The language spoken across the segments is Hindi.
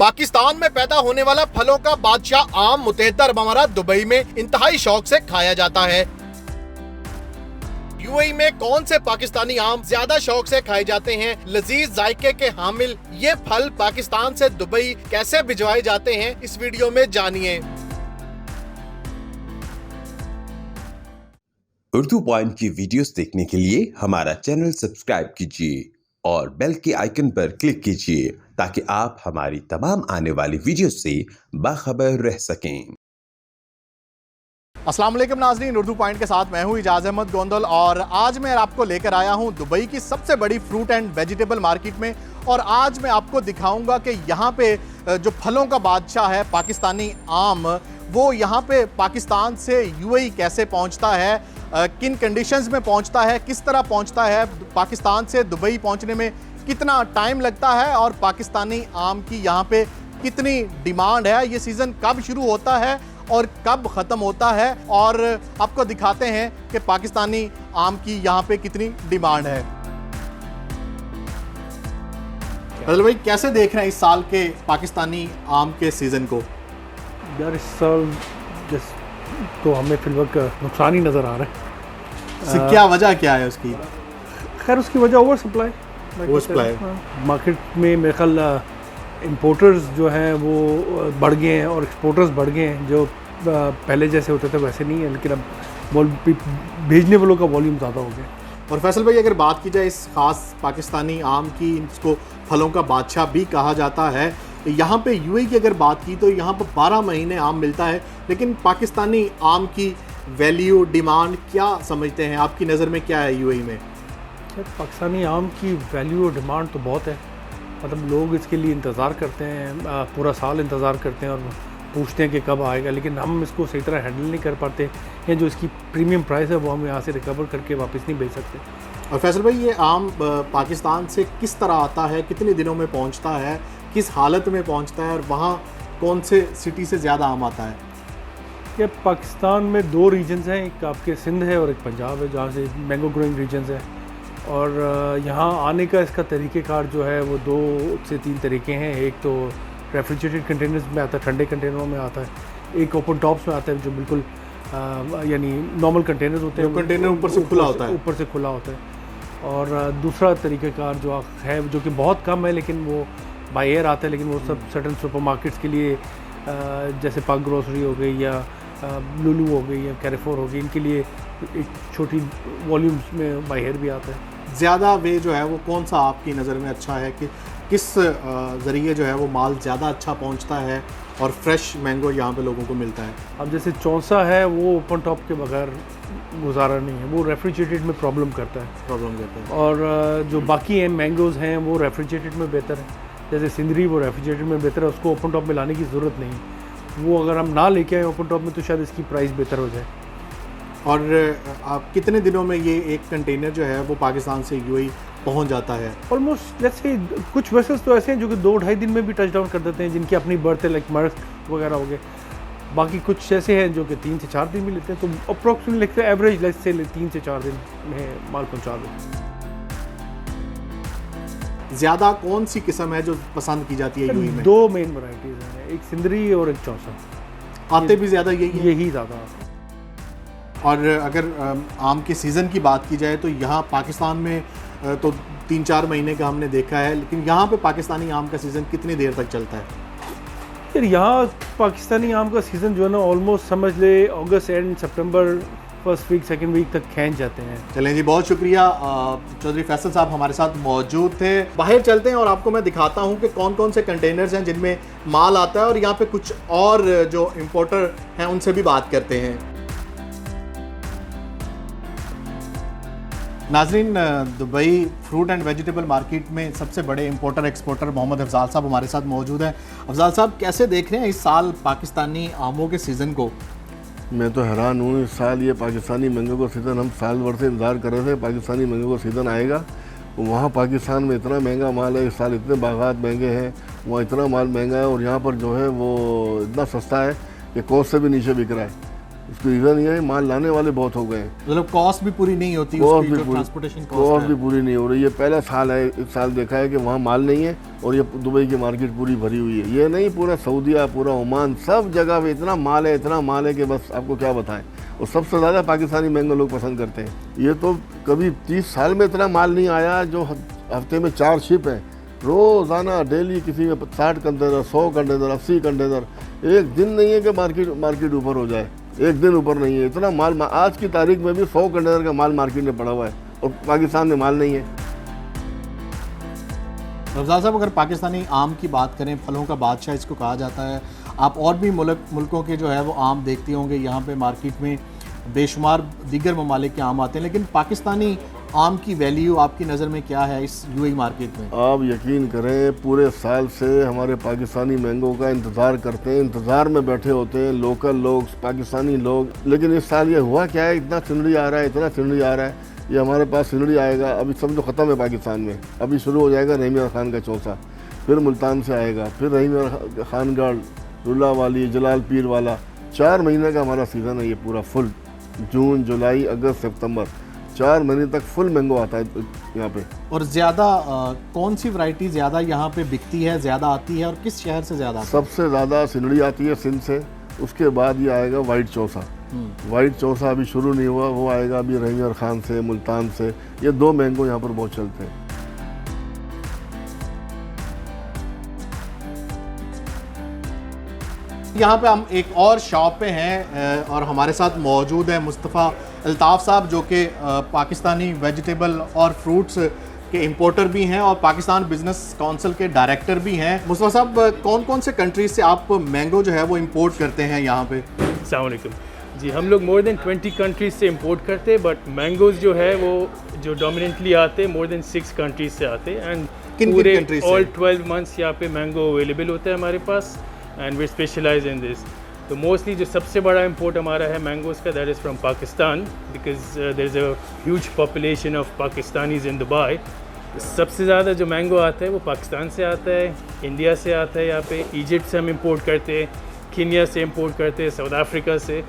पाकिस्तान में पैदा होने वाला फलों का बादशाह आम मुतहद अरब अमारात दुबई में इंतहाई शौक से खाया जाता है। यूएई में कौन से पाकिस्तानी आम ज्यादा शौक से खाए जाते हैं? लजीज जायके के हामिल ये फल पाकिस्तान से दुबई कैसे भिजवाए जाते हैं, इस वीडियो में जानिए। उर्दू पॉइंट की वीडियोस देखने के लिए हमारा चैनल सब्सक्राइब कीजिए और बेल के आइकन पर क्लिक कीजिए ताकि आप हमारी तमाम आने वाली वीडियो से बाखबर रह सकें। अस्सलाम वालेकुम नाज़रीन, उर्दू पॉइंट के साथ मैं हूं इजाज़ अहमद गोंदल और आज मैं आपको लेकर आया हूं दुबई की सबसे बड़ी फ्रूट एंड वेजिटेबल मार्केट में। और आज मैं आपको दिखाऊंगा कि यहां पे जो फलों का बादशाह है पाकिस्तानी आम, वो यहां पे पाकिस्तान से यूएई कैसे पहुंचता है, किन कंडीशंस में पहुंचता है, किस तरह पहुंचता है, पाकिस्तान से दुबई पहुंचने में कितना टाइम लगता है और पाकिस्तानी आम की यहां पे कितनी डिमांड है, ये सीज़न कब शुरू होता है और कब ख़त्म होता है, और आपको दिखाते हैं कि पाकिस्तानी आम की यहाँ पे कितनी डिमांड है। फजल भाई, कैसे देख रहे हैं इस साल के पाकिस्तानी आम के सीज़न को? यार इस साल तो हमें फिलवक्त नुकसान ही नज़र आ रहा है। क्या वजह क्या है उसकी? खैर उसकी वजह ओवर सप्लाई मार्केट में मेरे ख्याल इंपोर्टर्स जो हैं वो बढ़ गए हैं और एक्सपोर्टर्स बढ़ गए हैं। जो पहले जैसे होते थे वैसे नहीं है, लेकिन अब भेजने वालों का वॉल्यूम ज़्यादा हो गया। और फैसल भाई, अगर बात की जाए इस खास पाकिस्तानी आम की, इसको फलों का बादशाह भी कहा जाता है, यहाँ पे यूएई की अगर बात की तो यहाँ पर 12 महीने आम मिलता है, लेकिन पाकिस्तानी आम की वैल्यू डिमांड क्या समझते हैं? आपकी नज़र में क्या है यूएई में? पाकिस्तानी आम की वैल्यू और डिमांड तो बहुत है। मतलब लोग इसके लिए इंतज़ार करते हैं, पूरा साल इंतज़ार करते हैं और पूछते हैं कि कब आएगा, लेकिन हम इसको सही तरह हैंडल नहीं कर पाते हैं। जो इसकी प्रीमियम प्राइस है वो हम यहाँ से रिकवर करके वापस नहीं भेज सकते। और फैसल भाई, ये आम पाकिस्तान से किस तरह आता है, कितने दिनों में पहुँचता है, किस हालत में पहुँचता है, और वहाँ कौन से सिटी से ज़्यादा आम आता है? ये पाकिस्तान में 2 रीजन्स हैं, एक आपके सिंध है और एक पंजाब है, जहाँ से मैंगो ग्रोइंग रीजन्स है। और यहाँ आने का इसका तरीक़ेकार जो है वो 2 से 3 तरीके हैं। एक तो रेफ्रिजरेटेड कंटेनर्स में आता है, ठंडे कंटेनरों में आता है। एक ओपन टॉप्स में आता है, जो बिल्कुल यानी नॉर्मल कंटेनर्स होते हैं, कंटेनर ऊपर से खुला होता है। ऊपर से खुला होता है। और दूसरा तरीक़ेकार जो है, जो कि बहुत कम है लेकिन वो बाय एयर आता है, लेकिन वो सब सर्टन सुपरमार्केट्स के लिए, जैसे पाक ग्रोसरी हो गई या लुलू हो गई या कैरेफोर हो गई, इनके लिए एक छोटी वॉल्यूम्स में बाय एयर भी आता है। ज़्यादा वे जो है वो कौन सा आपकी नज़र में अच्छा है कि किस ज़रिए जो है वो माल ज़्यादा अच्छा पहुंचता है और फ्रेश मैंगो यहाँ पे लोगों को मिलता है? अब जैसे चौंसा है वो ओपन टॉप के बगैर गुजारा नहीं है, वो रेफ्रिजरेटेड में प्रॉब्लम करता है। और जो बाकी हैं मैंगोज़ हैं वो रेफ्रिजरेटेड में बेहतर है। जैसे सिंदरी वो रेफ्रिजरेटेड में बेहतर है, उसको ओपन टॉप में लाने की ज़रूरत नहीं। वो अगर हम ना लेके आए ओपन टॉप में तो शायद इसकी प्राइस बेहतर हो जाए। और आप कितने दिनों में ये एक कंटेनर जो है वो पाकिस्तान से यूएई पहुंच जाता है? ऑलमोस्ट जैसे कुछ वेसल्स तो ऐसे हैं जो कि 2-2.5 दिन में भी टच डाउन कर देते हैं, जिनकी अपनी बर्थ है, लाइक मर्स्क वगैरह हो गए। बाकी कुछ ऐसे हैं जो कि 3 से 4 दिन भी लेते हैं। तो अप्रॉक्सीमेटली लिखते हैं एवरेज लेट्स से 3 से 4 दिन में माल पहुँचा दें। ज़्यादा कौन सी किस्म है जो पसंद की जाती है यूएई में? 2 मेन वैरायटीज़ हैं, एक सिंदरी और एक चौंसा। आते भी ज़्यादा यही ज़्यादा। और अगर आम के सीज़न की बात की जाए तो यहाँ पाकिस्तान में तो 3-4 महीने का हमने देखा है, लेकिन यहाँ पे पाकिस्तानी आम का सीज़न कितनी देर तक चलता है? फिर यहाँ पाकिस्तानी आम का सीज़न जो है ना, ऑलमोस्ट समझ ले अगस्त एंड सितंबर फर्स्ट वीक सेकंड वीक तक खींच जाते हैं। चलें जी, बहुत शुक्रिया। चौधरी फैसल साहब हमारे साथ मौजूद थे। बाहर चलते हैं और आपको मैं दिखाता हूँ कि कौन कौन से कंटेनर्स हैं जिनमें माल आता है, और यहाँ पे कुछ और जो इम्पोर्टर हैं उनसे भी बात करते हैं। नाजरीन, Dubai fruit and vegetable market में सबसे बड़े इंपोर्टर एक्सपोर्टर मोहम्मद अफजाल साहब हमारे साथ मौजूद हैं। अफजाल साहब, कैसे देख रहे हैं इस साल पाकिस्तानी आमों के सीज़न को? मैं तो हैरान हूँ। इस साल ये पाकिस्तानी मैंगो का सीज़न, हम साल भर से इंतज़ार कर रहे थे पाकिस्तानी मैंगो का सीज़न आएगा। वहाँ पाकिस्तान में इतना महंगा माल है, इस साल इतने बागात महंगे हैं, वहाँ इतना माल महंगा है, और यहाँ पर जो है वो इतना सस्ता है कि कॉस्ट से भी नीचे बिक रहा है। इसका रीज़न ये है माल लाने वाले बहुत हो गए हैं, मतलब कॉस्ट भी पूरी नहीं होती, कॉस्ट उसकी भी जो पूरी ट्रांसपोर्टेशन कॉस्ट कॉस्ट भी है। पूरी नहीं हो रही। ये पहला साल है, इस साल देखा है कि वहाँ माल नहीं है और ये दुबई की मार्केट पूरी भरी हुई है। ये नहीं, पूरा सऊदीया, पूरा ओमान, सब जगह पे इतना माल है कि बस आपको क्या बताएं। और सबसे ज़्यादा पाकिस्तानी मैंगो लोग पसंद करते हैं। ये तो कभी 30 साल में इतना माल नहीं आया। जो हफ्ते में 4 शिप हैं, रोज़ाना डेली किसी में 60 कंटेनर, 100 कंटेनर, 80 कंटेनर। एक दिन नहीं है कि मार्केट ऊपर हो जाए, एक दिन ऊपर नहीं है। इतना माल आज की तारीख में भी 100 कंटेनर का माल मार्केट में पड़ा हुआ है और पाकिस्तान में माल नहीं है। रफजाल साहब, अगर पाकिस्तानी आम की बात करें, फलों का बादशाह इसको कहा जाता है। आप और भी मुल्कों के जो है वो आम देखते होंगे, यहाँ पे मार्केट में बेशुमार दीगर ममालिक के आम आते हैं, लेकिन पाकिस्तानी आम की वैल्यू आपकी नज़र में क्या है इस यूएई मार्केट में? आप यकीन करें, पूरे साल से हमारे पाकिस्तानी मैंगो का इंतज़ार करते हैं, इंतज़ार में बैठे होते हैं लोकल लोग, पाकिस्तानी लोग। लेकिन इस साल ये हुआ क्या है, इतना चिंडी आ रहा है, इतना चिंडी आ रहा है। ये हमारे पास चिंडी आएगा, अभी समझो ख़त्म है पाकिस्तान में। अभी शुरू हो जाएगा रहीम खान का चौसा, फिर मुल्तान से आएगा, फिर रहीम खानगढ़, रुला वाली, जलाल पीर वाला। 4 महीने का हमारा सीज़न है ये पूरा फुल। जून, जुलाई, अगस्त, सितंबर, 4 महीने तक फुल मैंगो आता है यहाँ पे। और ज़्यादा कौन सी वैरायटी ज़्यादा यहाँ पे बिकती है, ज़्यादा आती है, और किस शहर से ज़्यादा आती है? सबसे ज़्यादा सिंधड़ी आती है सिंध से, उसके बाद ये आएगा वाइट चौसा। वाइट चौसा अभी शुरू नहीं हुआ, वो आएगा अभी रहीम खान से, मुल्तान से। ये 2 मैंगो यहाँ पर बहुत चलते हैं। यहाँ पे हम एक और शॉप पे हैं और हमारे साथ मौजूद है मुस्तफ़ा अल्ताफ़ साहब, जो कि पाकिस्तानी वेजिटेबल और फ्रूट्स के इंपोर्टर भी हैं और पाकिस्तान बिजनेस काउंसिल के डायरेक्टर भी हैं। मुस्तफ़ा साहब, कौन कौन से कंट्रीज से आप मैंगो जो है वो इंपोर्ट करते हैं यहाँ पे? अस्सलाम वालेकुम जी, हम लोग मोर देन 20 कंट्रीज से इंपोर्ट करते हैं, बट मैंगोज़ जो है वो जो डोमिनेंटली आते हैं मोर देन 6 कंट्रीज से आते हैं। एंड पूरे ऑल 12 मंथ्स यहाँ पे मैंगो अवेलेबल होता है हमारे पास, and we specialise in this. तो मोस्टली जो सबसे बड़ा इंपोर्ट हमारा है मैंगोज़ का, that is from Pakistan, because there is a huge population of Pakistanis in Dubai. सबसे ज़्यादा जो मैंगो आता है वो पाकिस्तान से आता है, इंडिया से आता है, यहाँ पे इजिप्ट से हम इंपोर्ट करते हैं, कीनिया से इंपोर्ट करते हैं, साउथ अफ्रीका से।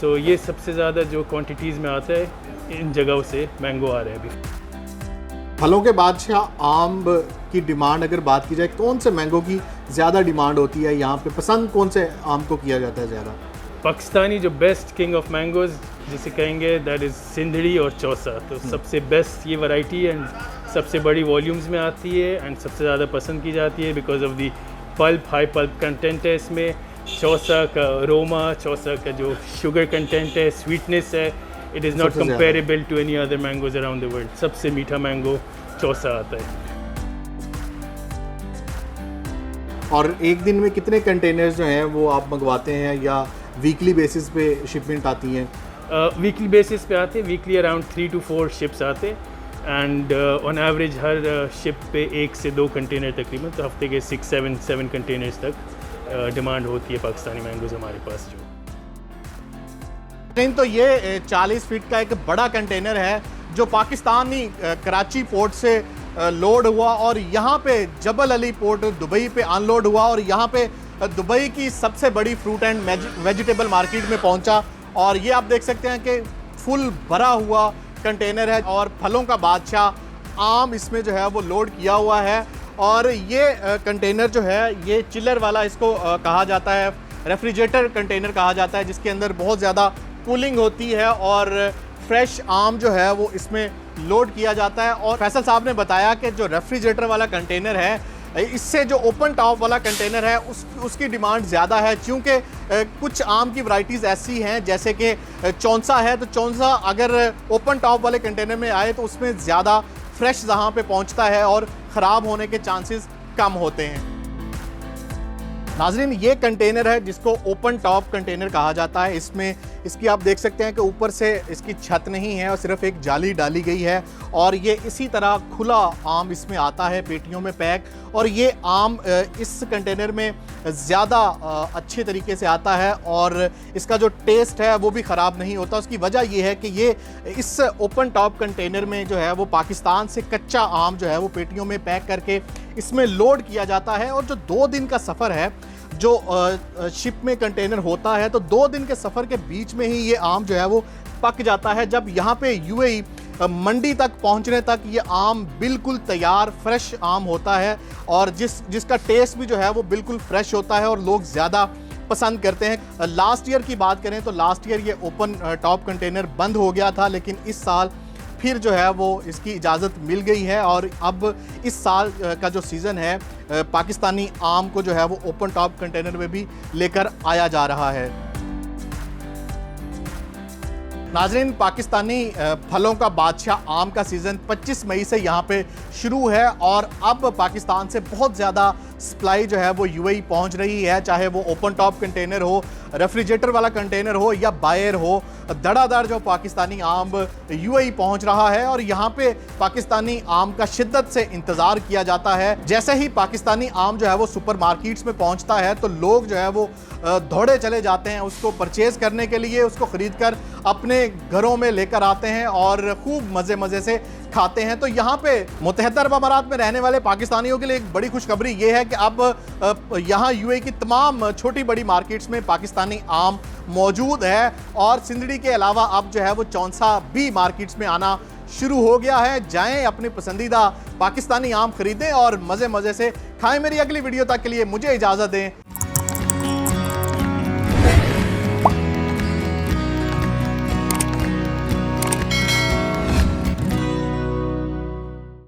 सो ये सबसे ज़्यादा जो क्वांटिटीज़ में आता है, इन जगहों से मैंगो आ रहे हैं अभी। फलों के बादशाह आम की डिमांड अगर बात की जाए, कौन से मैंगो की ज़्यादा डिमांड होती है यहाँ पे? पसंद कौन से आम को किया जाता है ज़्यादा? पाकिस्तानी जो बेस्ट किंग ऑफ मैंगोज़ जिसे कहेंगे, दैट इज़ सिंधड़ी और चौसा। तो सबसे बेस्ट ये वैरायटी एंड सबसे बड़ी वॉल्यूम्स में आती है एंड सबसे ज़्यादा पसंद की जाती है because of the pulp, high pulp content है इसमें। चौसा का अरोमा, चौसा का जो शुगर कंटेंट है, स्वीटनेस है, it is not comparable to any other mangoes around the world. सबसे मीठा मैंगो चौसा आता है। और एक दिन में कितने कंटेनर्स जो हैं वो आप मंगवाते हैं, या वीकली बेसिस पे शिपमेंट आती हैं? वीकली बेसिस पे आते हैं, वीकली अराउंड 3 to 4 शिप्स आते हैं, and on average her ship पे 1 से 2 कंटेनर तकरीबन, तो हफ्ते के 6-7 कंटेनर्स तक डिमांड होती है पाकिस्तानी मैंगोज़ हमारे पास जो। तो ये 40 फीट का एक बड़ा कंटेनर है जो पाकिस्तानी कराची पोर्ट से लोड हुआ और यहाँ पे जबल अली पोर्ट दुबई पे अनलोड हुआ और यहाँ पे दुबई की सबसे बड़ी फ्रूट एंड वेजिटेबल मार्केट में पहुँचा। और ये आप देख सकते हैं कि फुल भरा हुआ कंटेनर है और फलों का बादशाह आम इसमें जो है वो लोड किया हुआ है। और ये कंटेनर जो है ये चिलर वाला इसको कहा जाता है, रेफ्रिजरेटर कंटेनर कहा जाता है, जिसके अंदर बहुत ज़्यादा कूलिंग होती है और फ्रेश आम जो है वो इसमें लोड किया जाता है। और फैसल साहब ने बताया कि जो रेफ्रिजरेटर वाला कंटेनर है, इससे जो ओपन टॉप वाला कंटेनर है उसकी डिमांड ज़्यादा है, क्योंकि कुछ आम की वैरायटीज़ ऐसी हैं जैसे कि चौंसा है, तो चौंसा अगर ओपन टॉप वाले कंटेनर में आए तो उसमें ज़्यादा फ्रेश जहाँ पे पहुँचता है और ख़राब होने के चांसेस कम होते हैं। नाज़रीन, ये कंटेनर है जिसको ओपन टॉप कंटेनर कहा जाता है। इसमें इसकी आप देख सकते हैं कि ऊपर से इसकी छत नहीं है और सिर्फ एक जाली डाली गई है और ये इसी तरह खुला आम इसमें आता है पेटियों में पैक। और ये आम इस कंटेनर में ज़्यादा अच्छे तरीके से आता है और इसका जो टेस्ट है वो भी ख़राब नहीं होता। उसकी वजह ये है कि ये इस ओपन टॉप कंटेनर में जो है वो पाकिस्तान से कच्चा आम जो है वो पेटियों में पैक करके इसमें लोड किया जाता है। और जो 2 दिन का सफ़र है, जो शिप में कंटेनर होता है तो 2 दिन के सफ़र के बीच में ही ये आम जो है वो पक जाता है। जब यहाँ पे यूएई मंडी तक पहुँचने तक ये आम बिल्कुल तैयार फ्रेश आम होता है और जिसका टेस्ट भी जो है वो बिल्कुल फ्रेश होता है और लोग ज़्यादा पसंद करते हैं। लास्ट ईयर की बात करें तो लास्ट ईयर ये ओपन टॉप कंटेनर बंद हो गया था, लेकिन इस साल फिर जो है वो इसकी इजाज़त मिल गई है और अब इस साल का जो सीज़न है पाकिस्तानी आम को जो है वो ओपन टॉप कंटेनर में भी लेकर आया जा रहा है। नाज़रीन, पाकिस्तानी फलों का बादशाह आम का सीज़न 25 मई से यहाँ पे शुरू है और अब पाकिस्तान से बहुत ज़्यादा सप्लाई जो है वो यूएई पहुँच रही है, चाहे वो ओपन टॉप कंटेनर हो, रेफ्रिजरेटर वाला कंटेनर हो या बायर हो। धड़ाधड़ जो पाकिस्तानी आम यूएई पहुँच रहा है और यहाँ पे पाकिस्तानी आम का शिद्दत से इंतज़ार किया जाता है। जैसे ही पाकिस्तानी आम जो है वो सुपर मार्केट्स में पहुँचता है तो लोग जो है वो दौड़े चले जाते हैं उसको परचेज़ करने के लिए, उसको ख़रीद कर अपने घरों में लेकर आते हैं और खूब मज़े से खाते हैं। तो यहाँ पे मुत्तहदा अरब अमारात में रहने वाले पाकिस्तानियों के लिए एक बड़ी खुशखबरी ये है कि अब यहाँ यूएई की तमाम छोटी बड़ी मार्केट्स में पाकिस्तानी आम मौजूद है और सिंदड़ी के अलावा अब जो है वो चौंसा भी मार्केट्स में आना शुरू हो गया है। जाएं अपनी पसंदीदा पाकिस्तानी आम खरीदें और मज़े से खाएं। मेरी अगली वीडियो तक के लिए मुझे इजाज़त दें।